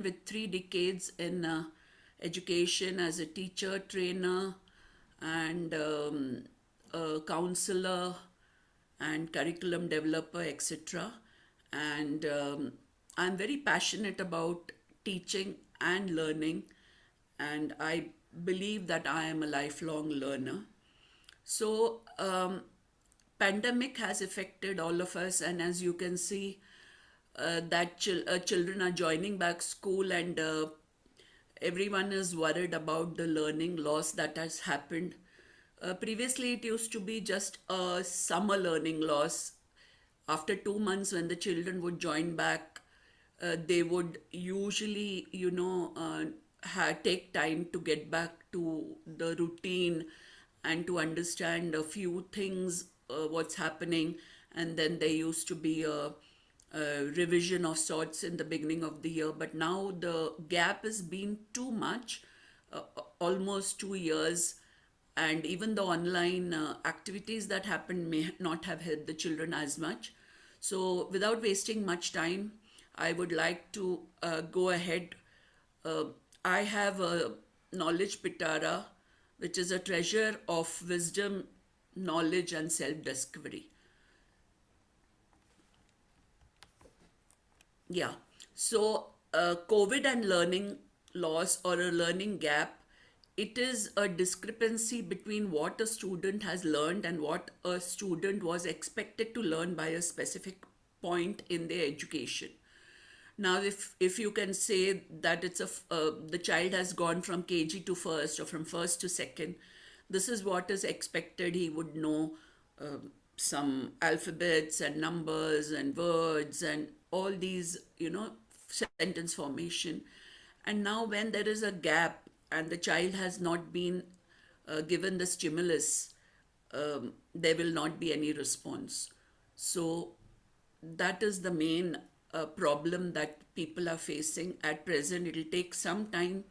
with 3 decades in education as a teacher, trainer, and a counselor, and curriculum developer, etc. And I'm very passionate about teaching and learning, and I believe that I am a lifelong learner. So, pandemic has affected all of us, and as you can see, that children are joining back school, and everyone is worried about the learning loss that has happened. Previously, it used to be just a summer learning loss. After 2 months, when the children would join back, they would usually, take time to get back to the routine and to understand a few things, what's happening. And then there used to be a revision of sorts in the beginning of the year. But now the gap has been too much, uh, almost 2 years. And even the online activities that happened may not have helped the children as much. So, without wasting much time, I would like to go ahead. Uh, I have a knowledge pitara, which is a treasure of wisdom, knowledge, and self discovery. Yeah. So, COVID and learning loss or a learning gap, it is a discrepancy between what a student has learned and what a student was expected to learn by a specific point in their education. Now, if you can say that the child has gone from KG to first or from first to second, this is what is expected. He would know some alphabets and numbers and words and all these, sentence formation. And now, when there is a gap and the child has not been given the stimulus, there will not be any response. So, that is the main problem that people are facing at present. It will take some time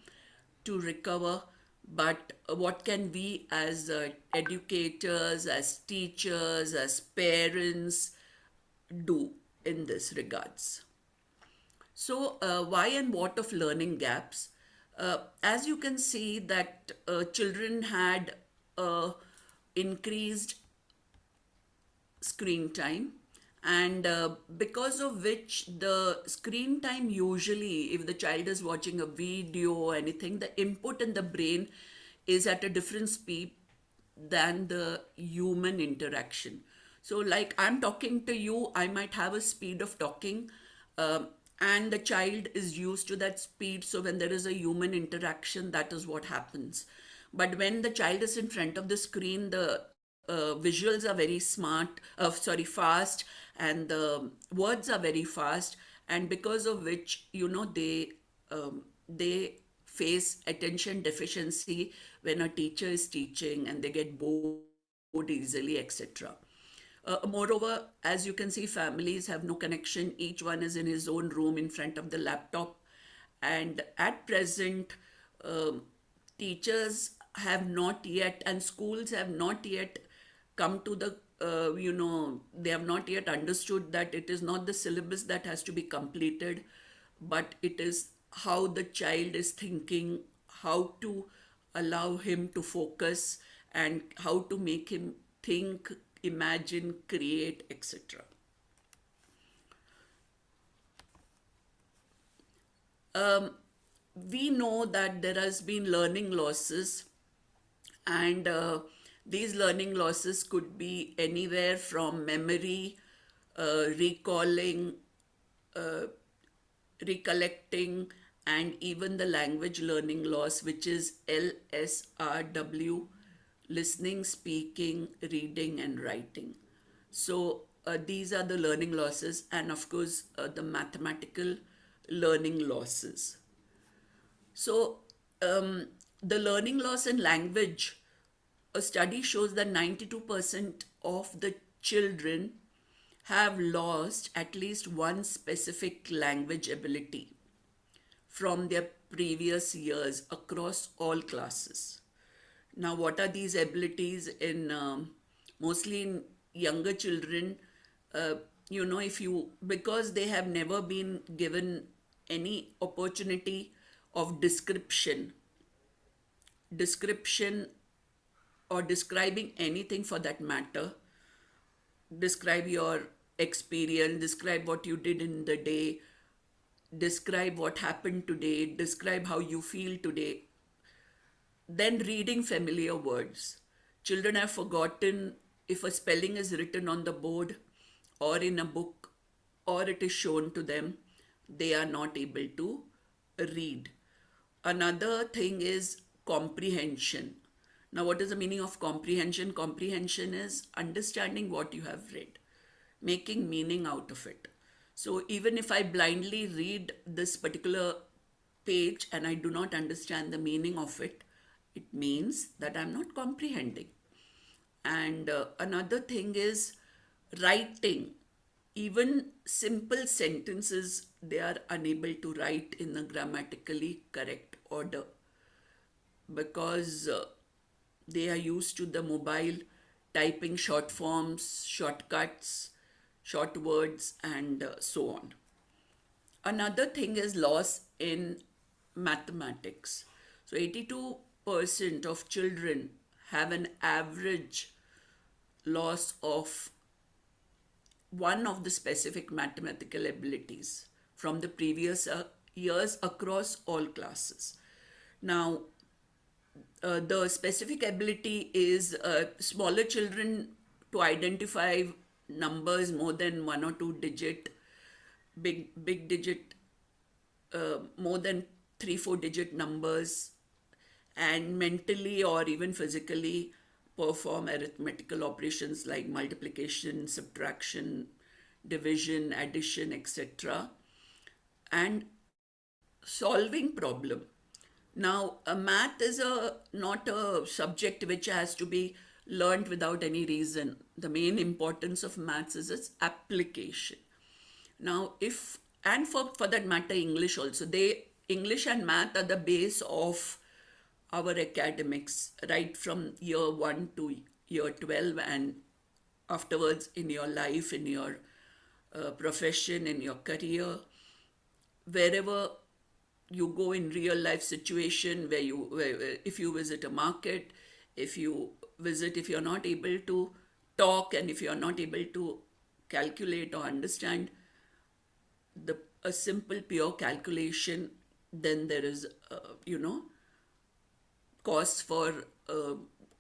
to recover, but what can we as educators, as teachers, as parents do in this regards? So, why and what of learning gaps? As you can see that children had increased screen time, and because of which the screen time, usually if the child is watching a video or anything, the input in the brain is at a different speed than the human interaction. So, like, I'm talking to you, I might have a speed of talking, and the child is used to that speed. So, when there is a human interaction, that is what happens. But when the child is in front of the screen, the visuals are very fast, and the words are very fast, and because of which, they face attention deficiency when a teacher is teaching, and they get bored easily, etc. Moreover, as you can see, families have no connection. Each one is in his own room in front of the laptop. And at present, um, teachers have not yet, and schools have not yet come to they have not yet understood that it is not the syllabus that has to be completed, but it is how the child is thinking, how to allow him to focus, and how to make him think, imagine, create, etc. Um, we know that there has been learning losses, and these learning losses could be anywhere from memory, recalling, uh, recollecting, and even the language learning loss, which is LSRW: listening, speaking, reading, and writing. So, these are the learning losses, and of course, the mathematical learning losses. So, the learning loss in language, a study shows that 92% of the children have lost at least one specific language ability from their previous years across all classes. Now, what are these abilities in mostly in younger children? If you, because they have never been given any opportunity of description or describing anything for that matter. Describe your experience, describe what you did in the day, describe what happened today, describe how you feel today. Then reading familiar words. Children have forgotten if a spelling is written on the board or in a book or it is shown to them, they are not able to read. Another thing is comprehension. Now, what is the meaning of comprehension? Comprehension is understanding what you have read, making meaning out of it. So, even if I blindly read this particular page and I do not understand the meaning of it, it means that I'm not comprehending. And another thing is writing. Even simple sentences, they are unable to write in a grammatically correct order because they are used to the mobile typing short forms, shortcuts, short words, and so on. Another thing is loss in mathematics. So 82% of children have an average loss of one of the specific mathematical abilities from the previous years across all classes. Now, the specific ability is smaller children to identify numbers more than one or two digit, big digit, more than 3 4 digit numbers, and mentally or even physically perform arithmetical operations like multiplication, subtraction, division, addition, etc., and solving problem. Now, a math is a not a subject which has to be learned without any reason. The main importance of maths is its application. Now, if and for that matter, English also. English and math are the base of our academics right from year 1 to year 12, and afterwards in your life, in your profession, in your career, wherever you go in real life situation if you visit a market, if you're not able to talk and if you're not able to calculate or understand the a simple pure calculation, then there is cause for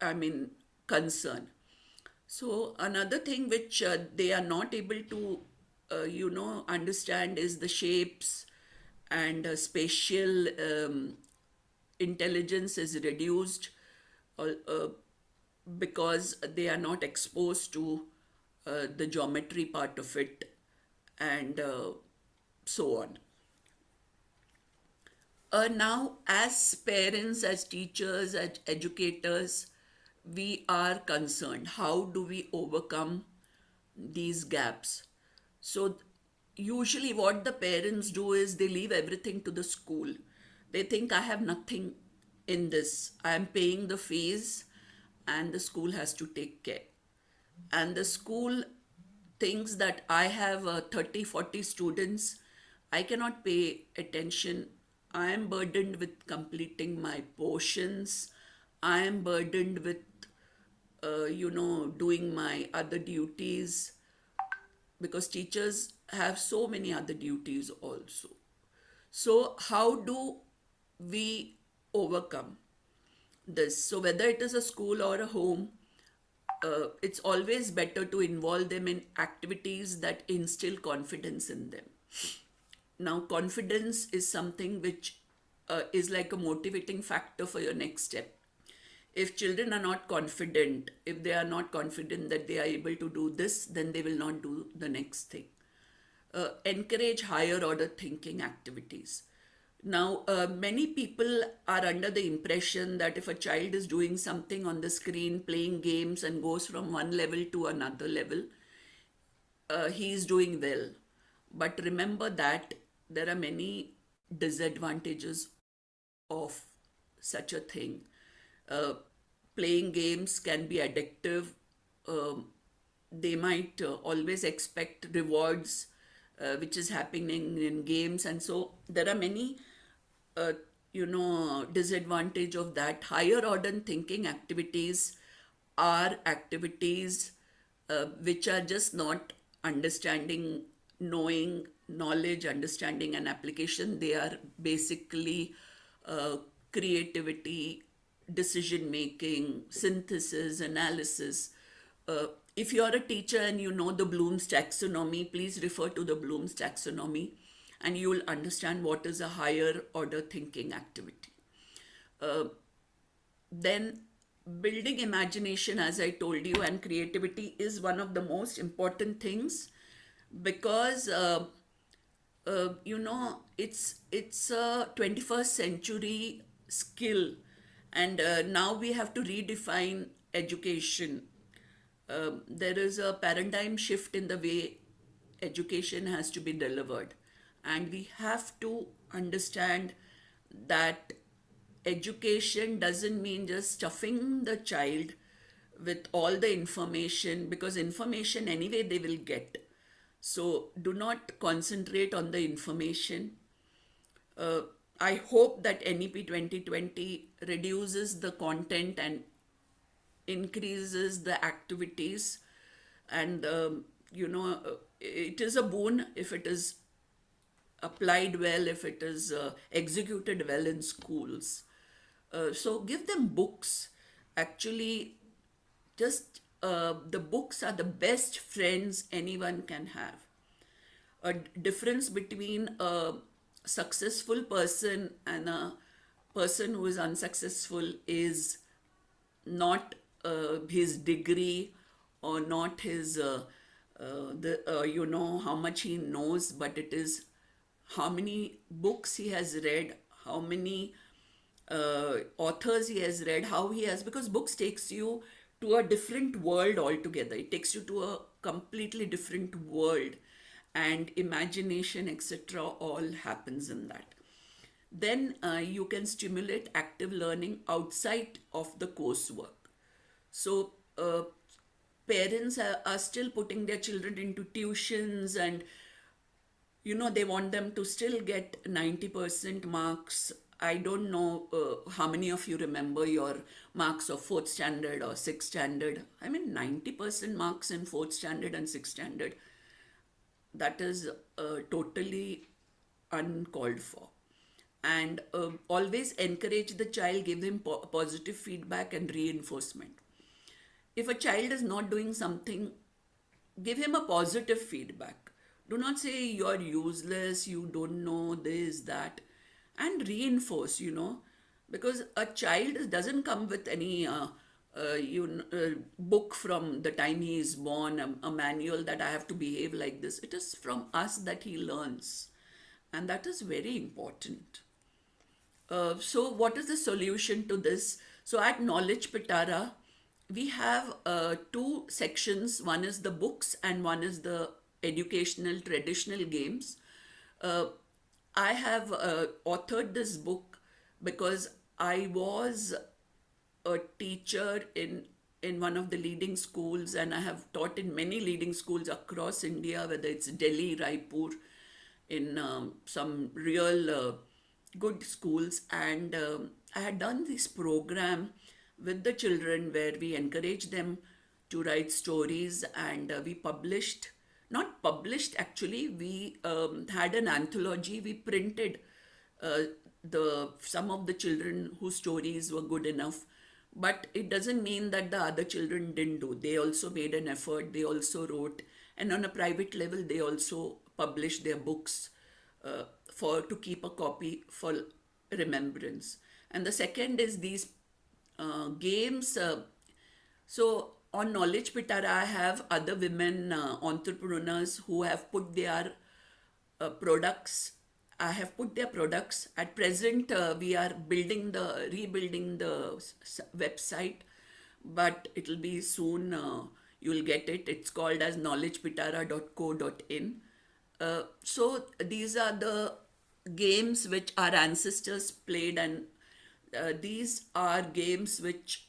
I mean concern. So another thing which they are not able to understand is the shapes, and spatial intelligence is reduced because they are not exposed to the geometry part of it, and so on. Now, as parents, as teachers, as educators, we are concerned. How do we overcome these gaps? So, usually, what the parents do is they leave everything to the school. They think, I have nothing in this. I am paying the fees, and the school has to take care. And the school thinks that I have 30 40 students, I cannot pay attention, I am burdened with completing my portions, I am burdened with doing my other duties, because teachers have so many other duties also. So how do we overcome this? So whether it is a school or a home, it's always better to involve them in activities that instill confidence in them. Now, confidence is something which is like a motivating factor for your next step. If children are not confident, if they are not confident that they are able to do this, then they will not do the next thing. Encourage higher order thinking activities. Now, many people are under the impression that if a child is doing something on the screen, playing games, and goes from one level to another level, he is doing well. But remember that there are many disadvantages of such a thing. Uh, Playing games can be addictive. They might always expect rewards which is happening in games. And so there are many uh, disadvantage of that. Higher order thinking activities are activities which are just not understanding, knowing, knowledge, understanding, and application. They are basically uh, creativity, decision making, synthesis, analysis. uh, if you're a teacher and you know the Bloom's taxonomy, please refer to the Bloom's taxonomy and you will understand what is a higher order thinking activity. Uh, then, building imagination, as I told you, and creativity is one of the most important things because it's a 21st century skill, and now we have to redefine education. There is a paradigm shift in the way education has to be delivered, and we have to understand that education doesn't mean just stuffing the child with all the information, because information anyway they will get. So do not concentrate on the information. uh, I hope that NEP 2020 reduces the content and increases the activities. And it is a boon if it is applied well, if it is executed well in schools. So give them books. Actually, just the books are the best friends anyone can have. A difference between a successful person and a person who is unsuccessful is not his degree, or not his the how much he knows, but it is how many books he has read, how many authors he has read, how he has, because books takes you to a different world altogether. It takes you to a completely different world, and imagination, etc., all happens in that. Then you can stimulate active learning outside of the coursework. So parents are still putting their children into tuitions, and they want them to still get 90% marks. I don't know how many of you remember your marks of fourth standard or sixth standard. I mean, 90% marks in fourth standard and sixth standard, that is totally uncalled for. And always encourage the child, give him positive feedback and reinforcement. If a child is not doing something, give him a positive feedback. Do not say you're useless, you don't know this, that, and reinforce, because a child doesn't come with any book from the time he is born, a manual that I have to behave like this. It is from us that he learns, and that is very important. So, what is the solution to this? So, at Knowledge Pitara, we have two sections. One is the books, and one is the educational traditional games. Uh, I have authored this book because I was a teacher in one of the leading schools, and I have taught in many leading schools across India, whether it's Delhi, Raipur, in some real good schools. And I had done this program with the children where we encouraged them to write stories, and we published, not published actually, we had an anthology. We printed uh, the some of the children whose stories were good enough, but it doesn't mean that the other children didn't do. They also made an effort, they also wrote, and on a private level they also published their books for to keep a copy for remembrance. And the second is these games. So on Knowledge Pitara, I have other women entrepreneurs who have put their products. I have put their products. At present, we are rebuilding the website, but it'll be soon. You'll get it. It's called as knowledgepitara.co.in. So these are the games which our ancestors played, and these are games which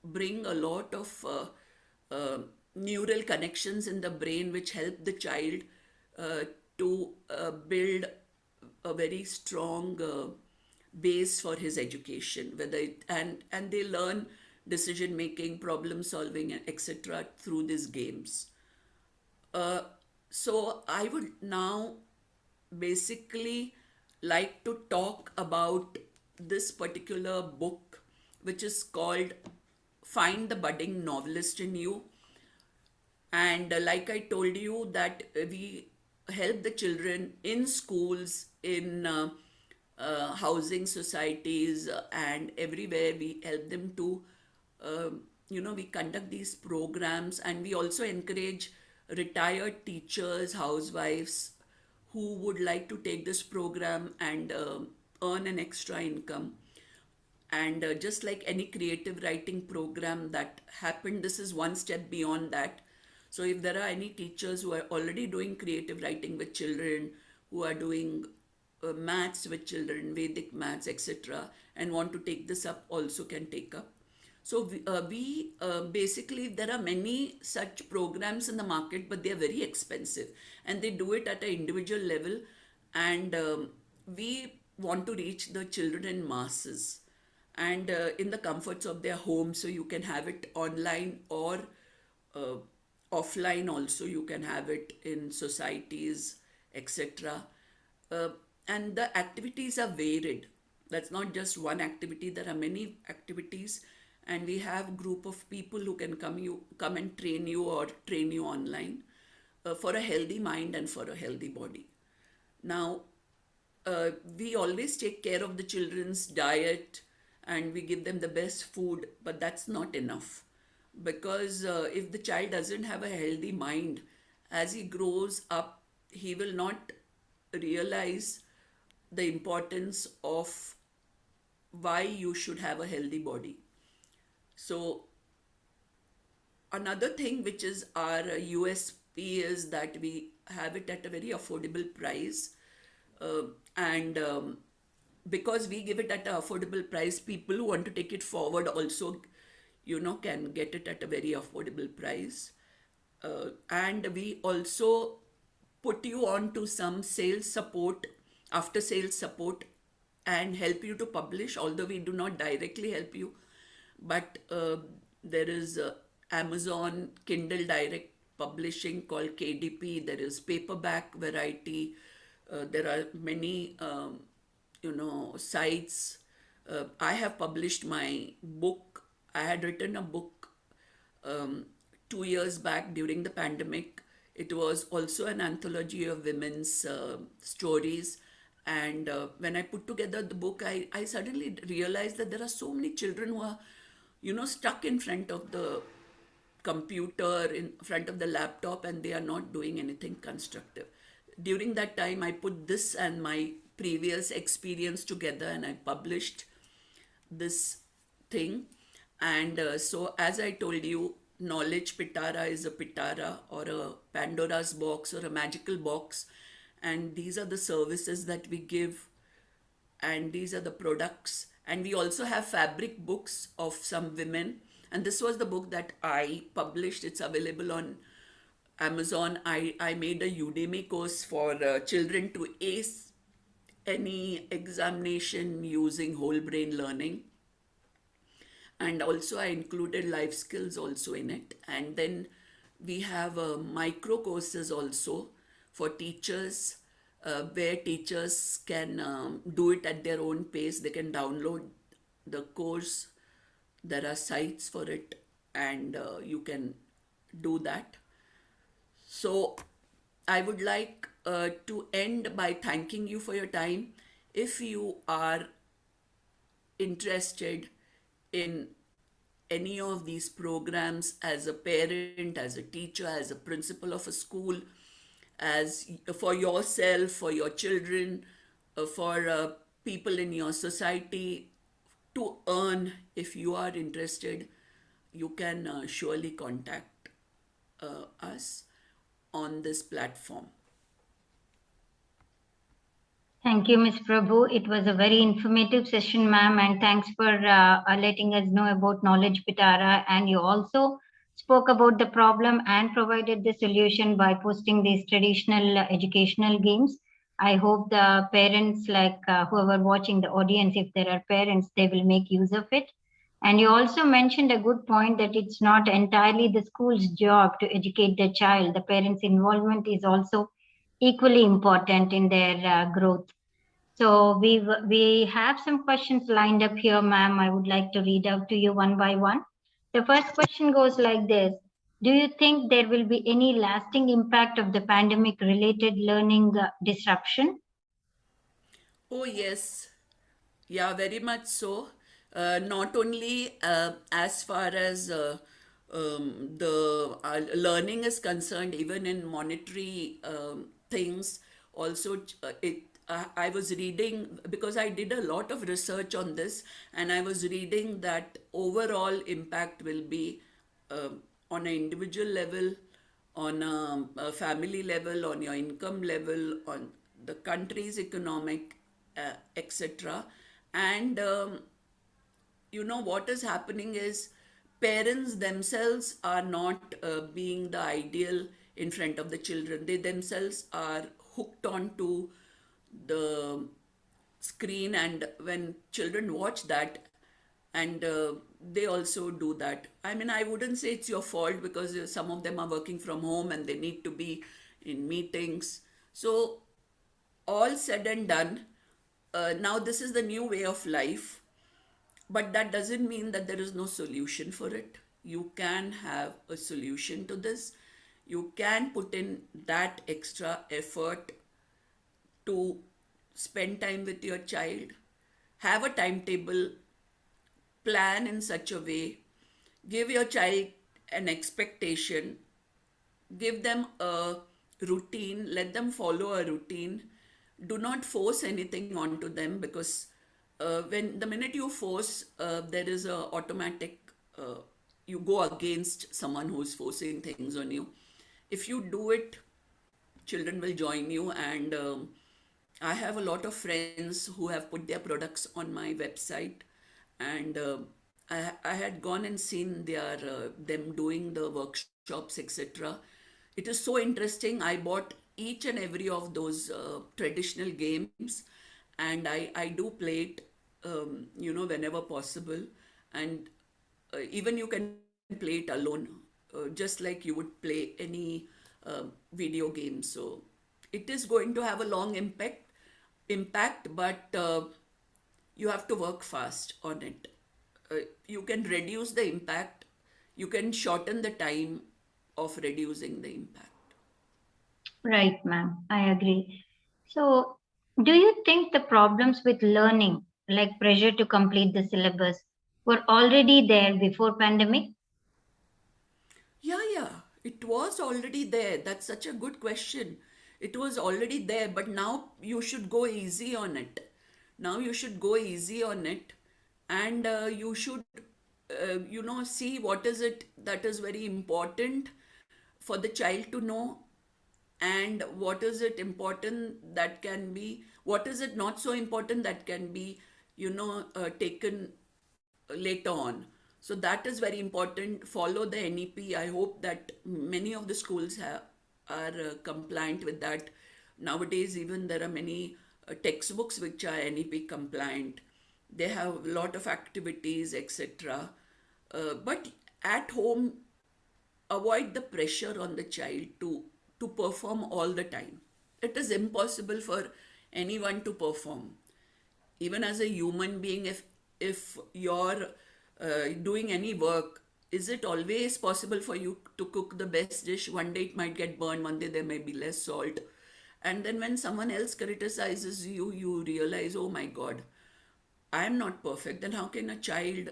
bring a lot of neural connections in the brain, which help the child uh, to build a very strong base for his education, whether and they learn decision making, problem solving, and etc. through these games. uh, so I would now basically like to talk about this particular book, which is called Find the Budding Novelist in You. And like I told you, that we help the children in schools, in housing societies, and everywhere. We help them to, we conduct these programs, and we also encourage retired teachers, housewives who would like to take this program and earn an extra income. And just like any creative writing program that happened, this is one step beyond that. So if there are any teachers who are already doing creative writing with children, who are doing maths with children, Vedic maths, etc., and want to take this up, also can take up. So we basically, there are many such programs in the market, but they are very expensive, and they do it at an individual level. And we want to reach the children in masses, and in the comforts of their home. So you can have it online or uh, offline also. You can have it in societies, etc. uh, and the activities are varied. That's not just one activity, there are many activities. And we have group of people who can come and train you, or train you online, for a healthy mind and for a healthy body. Now, we always take care of the children's diet, and we give them the best food, but that's not enough. Because if the child doesn't have a healthy mind, as he grows up, he will not realize the importance of why you should have a healthy body. So, another thing which is our USP is that we have it at a very affordable price. Uh, and because we give it at an affordable price, people who want to take it forward also, can get it at a very affordable price. And we also put you on to some sales support, after sales support, and help you to publish, although we do not directly help you. But there is Amazon Kindle Direct Publishing called KDP. There is paperback variety. There are many sites. I have published my book. I had written a book um, 2 years back during the pandemic. It was also an anthology of women's stories. And when I put together the book, I suddenly realized that there are so many children who are, stuck in front of the computer, in front of the laptop, and they are not doing anything constructive. During that time, I put this and my previous experience together, and I published this thing. And so, as I told you, knowledge pitara is a pitara, or a Pandora's box, or a magical box. And these are the services that we give, and these are the products. And we also have fabric books of some women. And this was the book that I published. It's available on Amazon. I made a Udemy course for children to ace any examination using whole brain learning. And also I included life skills also in it. And then we have micro courses also for teachers, where teachers can do it at their own pace. They can download the course. There are sites for it, and you can do that. So I would like to end by thanking you for your time. If you are interested in any of these programs, as a parent, as a teacher, as a principal of a school, as for yourself, for your children, for people in your society to earn, if you are interested, you can surely contact us on this platform. Thank you, Ms. Prabhu. It was a very informative session, ma'am, and thanks for letting us know about Knowledge Pitara. And you also spoke about the problem and provided the solution by posting these traditional educational games. I hope the parents, like whoever watching the audience, if there are parents, they will make use of it. And you also mentioned a good point that it's not entirely the school's job to educate the child. The parents' involvement is also equally important in their growth. So we have some questions lined up here, ma'am. I would like to read out to you one by one. The first question goes like this: do you think there will be any lasting impact of the pandemic-related learning disruption? Oh, yes. Yeah, very much so. Not only as far as the learning is concerned, even in monetary things, also it. I was reading because I did a lot of research on this, and I was reading that overall impact will be on an individual level, on a family level, on your income level, on the country's economic, etc. And what is happening is parents themselves are not being the ideal in front of the children. They themselves are hooked on to the screen, and when children watch that, and they also do that. I mean, I wouldn't say it's your fault because some of them are working from home and they need to be in meetings. So all said and done, now this is the new way of life, but that doesn't mean that there is no solution for it. You can have a solution to this. You can put in that extra effort to spend time with your child, have a timetable, plan in such a way, give your child an expectation, give them a routine, let them follow a routine. Do not force anything onto them, because when the minute you force, there is a automatic, you go against someone who is forcing things on you. If you do it, children will join you. And I have a lot of friends who have put their products on my website, and I had gone and seen them doing the workshops, etc. It is so interesting. I bought each and every of those traditional games, and I do play it, whenever possible. And even you can play it alone, just like you would play any video game. So it is going to have a long impact, but you have to work fast on it. You can reduce the impact, you can shorten the time of reducing the impact. Right, ma'am. I agree. So, do you think the problems with learning, like pressure to complete the syllabus, were already there before pandemic? Yeah, yeah, it was already there. That's such a good question. It was already there, but now you should go easy on it. Now you should go easy on it, and you should, see what is it that is very important for the child to know, and what is it important that can be, what is it not so important that can be, taken later on. So that is very important. Follow the NEP. I hope that many of the schools are compliant with that. Nowadays, even there are many textbooks which are NEP compliant. They have a lot of activities, etc. But at home, avoid the pressure on the child to perform all the time. It is impossible for anyone to perform. Even as a human being, if you're doing any work, is it always possible for you to cook the best dish? One day it might get burned, one day there may be less salt, and then when someone else criticizes you, you realize, oh my god, I am not perfect. Then how can a child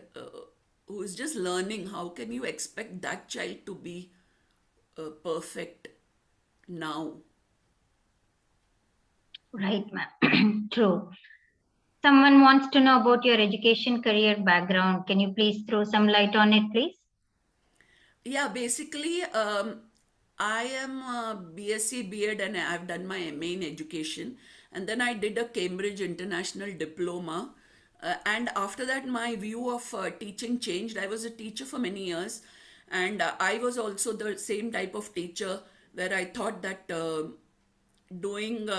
who is just learning, how can you expect that child to be perfect now? Right, ma'am. True. Someone wants to know about your education career background. Can you please throw some light on it, please? Yeah, basically, I am a BSc B.Ed, and I've done my MA in education. And then I did a Cambridge International Diploma. And after that, my view of teaching changed. I was a teacher for many years. And I was also the same type of teacher where I thought that doing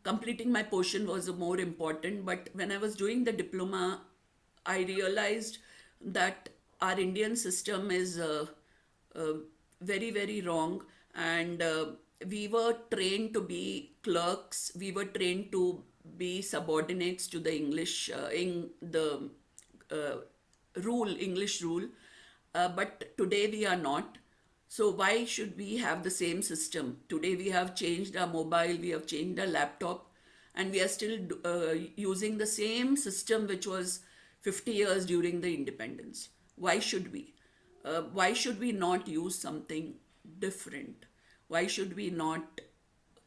completing my portion was more important. But when I was doing the diploma, I realized that our Indian system is uh, very, very wrong. And we were trained to be clerks, we were trained to be subordinates to the English, in the uh, English rule. But today we are not. So why should we have the same system? Today we have changed our mobile, we have changed our laptop, and we are still using the same system which was 50 years during the independence. Why should we? Why should we not use something different? Why should we not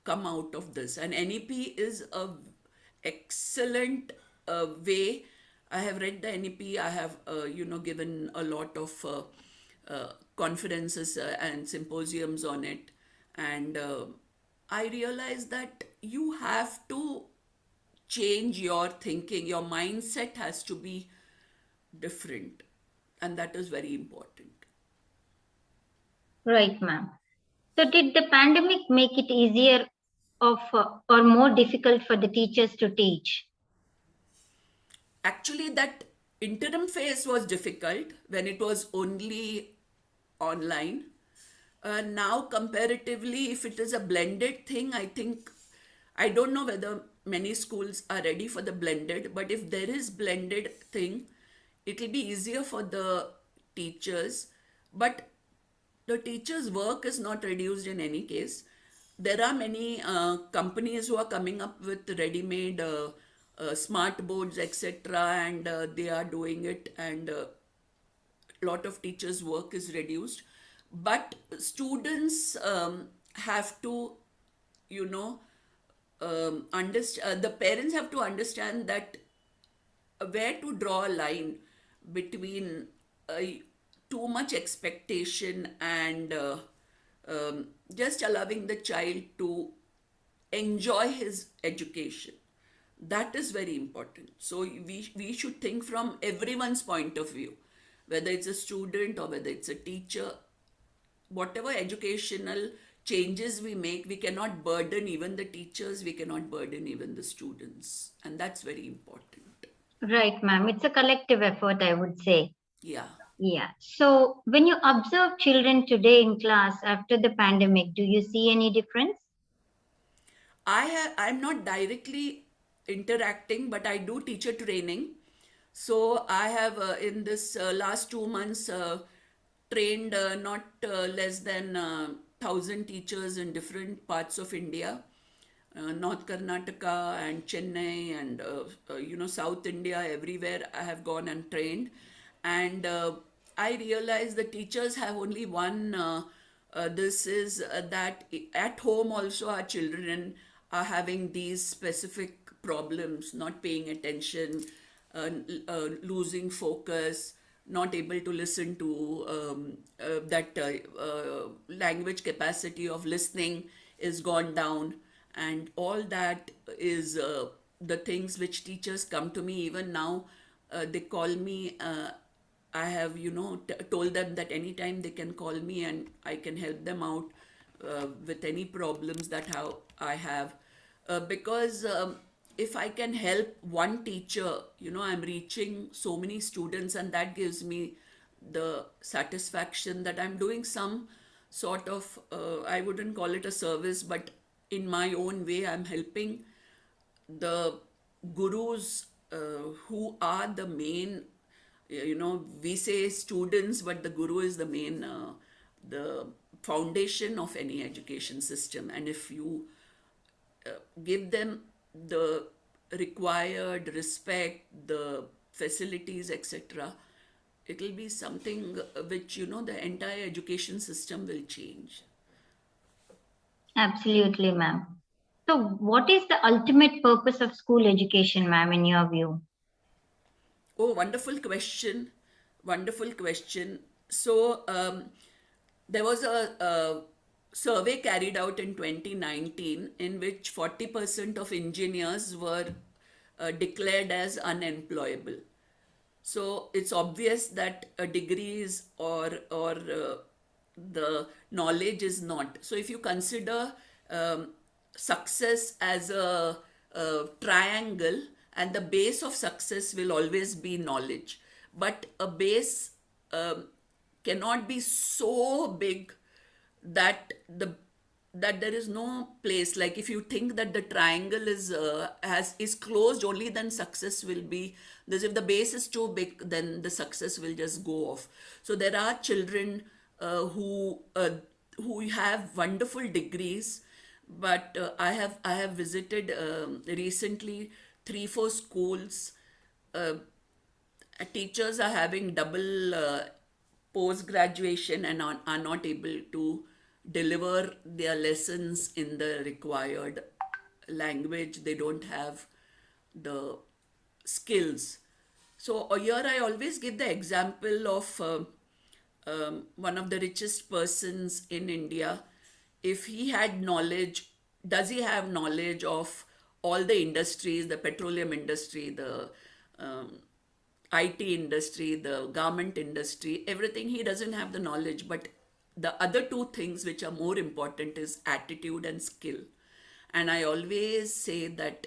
come out of this? And NEP is a excellent way. I have read the NEP. I have given a lot of conferences and symposiums on it, and I realized that you have to change your thinking. Your mindset has to be different, and that is very important. Right, ma'am. So, did the pandemic make it easier or more difficult for the teachers to teach? Actually, that interim phase was difficult when it was only online. Now, comparatively, if it is a blended thing, I think I don't know whether many schools are ready for the blended, but if there is blended thing, it will be easier for the teachers. But the teacher's work is not reduced in any case. There are many companies who are coming up with ready-made smart boards, etc., and they are doing it, and lot of teachers' work is reduced. But students have to, you know, understand. The parents have to understand that where to draw a line between uh, too much expectation and just allowing the child to enjoy his education. That is very important. So we should think from everyone's point of view, whether it's a student or whether it's a teacher. Whatever educational changes we make, we cannot burden even the teachers, we cannot burden even the students, and that's very important. Right, ma'am. It's a collective effort, I would say. Yeah. Yeah. So, when you observe children today in class after the pandemic, do you see any difference? I'm not directly interacting, but I do teacher training. So I have in this last 2 months trained not less than 1,000 teachers in different parts of India, North Karnataka and Chennai and South India. Everywhere I have gone and trained, and I realized the teachers have only one. This is that at home also our children are having these specific problems, not paying attention, losing focus, not able to listen to that language capacity of listening is gone down, and all that is the things which teachers come to me even now. They call me. I have told them that anytime they can call me and I can help them out with any problems that how I have, because if I can help one teacher, I'm reaching so many students, and that gives me the satisfaction that I'm doing some sort of, I wouldn't call it a service, but in my own way, I'm helping the gurus who are the main, we say students, but the guru is the main, the foundation of any education system. And if you give them the required respect, the facilities, etc., it will be something which, the entire education system will change. Absolutely, ma'am. So, what is the ultimate purpose of school education, ma'am, in your view? Oh, wonderful question. Wonderful question. So, there was a survey carried out in 2019 in which 40% of engineers were declared as unemployable. So it's obvious that a degrees or the knowledge is not. So if you consider um, success as a triangle, and the base of success will always be knowledge, but a base um, cannot be so big that there is no place. Like if you think that the triangle is closed only, then success will be this. If the base is too big, then the success will just go off. So there are children who have wonderful degrees, but I have visited recently 3 4 schools. uh, Teachers are having double post graduation and are not able to deliver their lessons in the required language. They don't have the skills. So here I always give the example of one of the richest persons in India. If he had knowledge, does he have knowledge of all the industries, the petroleum industry, the um, IT industry, the garment industry, everything? He doesn't have the knowledge. But the other two things which are more important is attitude and skill. And I always say that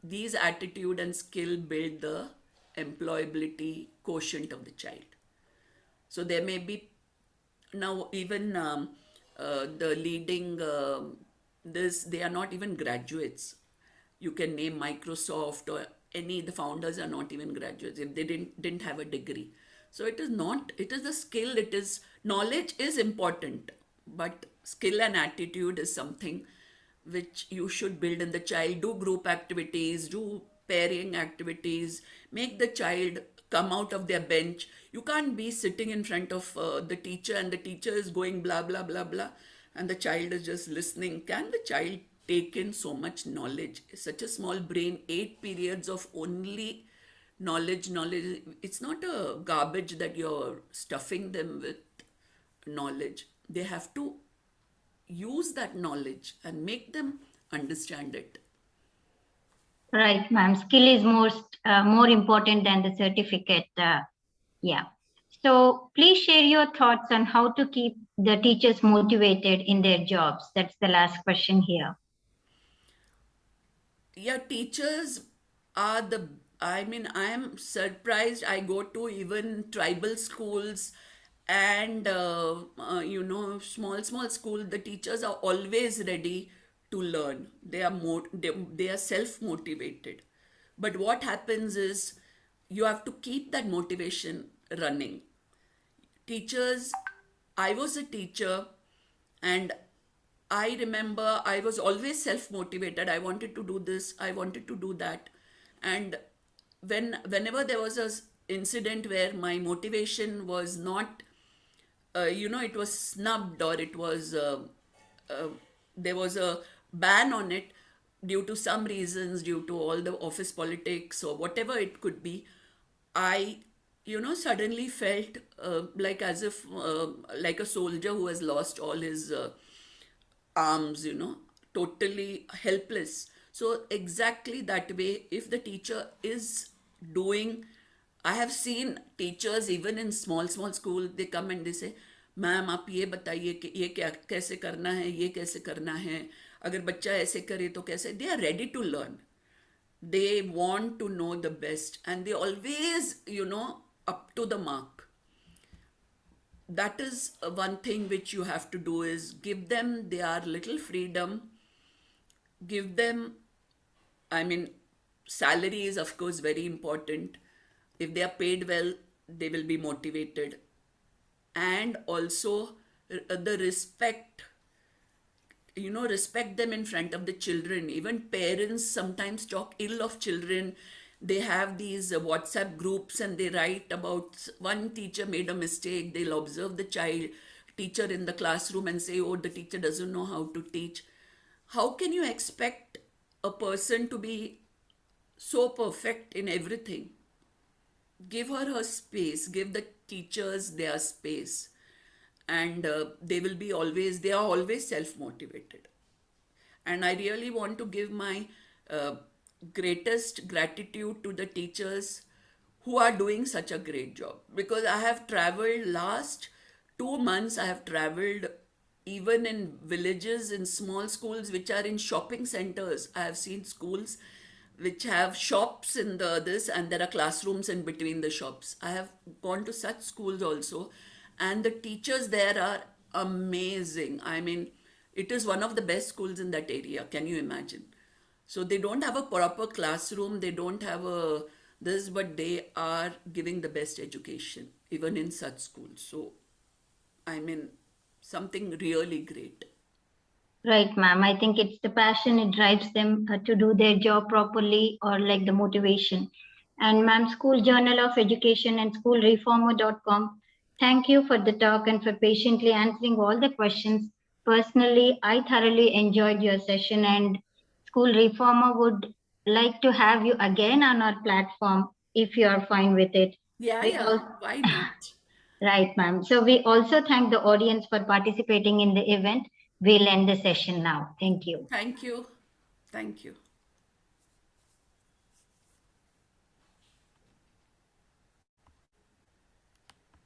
these attitude and skill build the employability quotient of the child. So there may be now even the leading this, they are not even graduates. You can name Microsoft or any, the founders are not even graduates if they didn't have a degree. So it is not, it is the skill, it is knowledge is important, but skill and attitude is something which you should build in the child. Do group activities, do pairing activities, make the child come out of their bench. You can't be sitting in front of the teacher and the teacher is going blah blah blah blah and the child is just listening. Can the child take in so much knowledge? Such a small brain, 8 periods of only knowledge. It's not a garbage that you're stuffing them with knowledge. They have to use that knowledge and make them understand it. Right, ma'am. Skill is more important than the certificate. Yeah. So please share your thoughts on how to keep the teachers motivated in their jobs. That's the last question here. Yeah, teachers are the, I mean, I am surprised. I go to even tribal schools and small school. The teachers are always ready to learn. They are self motivated. But what happens is you have to keep that motivation running. Teachers, I was a teacher, and I remember I was always self motivated. I wanted to do this, I wanted to do that. And whenever there was a incident where my motivation was not, it was snubbed, or it was uh, there was a ban on it due to some reasons, due to all the office politics or whatever it could be, I suddenly felt like as if like a soldier who has lost all his arms, totally helpless. So, exactly that way, if the teacher is doing, I have seen teachers even in small school, they come and they say, ma'am आप ये बताइए कि ये क्या कैसे करना है, ये कैसे करना है, अगर बच्चा ऐसे करे तो कैसे. They are ready to learn. They want to know the best, and they always, up to the mark. That is one thing which you have to do, is give them their little freedom. Give them, I mean, salary is of course very important. If they are paid well, they will be motivated. And also the respect, respect them in front of the children. Even parents sometimes talk ill of children. They have these WhatsApp groups and they write about one teacher made a mistake. They'll observe the child teacher in the classroom and say, oh, the teacher doesn't know how to teach. How can you expect a person to be so perfect in everything? Give her space, give the teachers their space, and they are always self motivated. And I really want to give my uh, greatest gratitude to the teachers who are doing such a great job, because I have traveled last 2 months. I have traveled even in villages, in small schools which are in shopping centers. I have seen schools which have shops in the this, and there are classrooms in between the shops. I have gone to such schools also, and the teachers there are amazing. I mean, it is one of the best schools in that area. Can you imagine? So they don't have a proper classroom, they don't have a this, but they are giving the best education even in such schools. So I mean, something really great. Right, ma'am. I think it's the passion, it drives them to do their job properly, or like the motivation. And ma'am, School Journal of Education and schoolreformer.com, thank you for the talk and for patiently answering all the questions. Personally, I thoroughly enjoyed your session, and School Reformer would like to have you again on our platform if you are fine with it. Yeah, We yeah, all why not? Right, ma'am. So we also thank the audience for participating in the event. We'll end the session now. Thank you. Thank you. Thank you.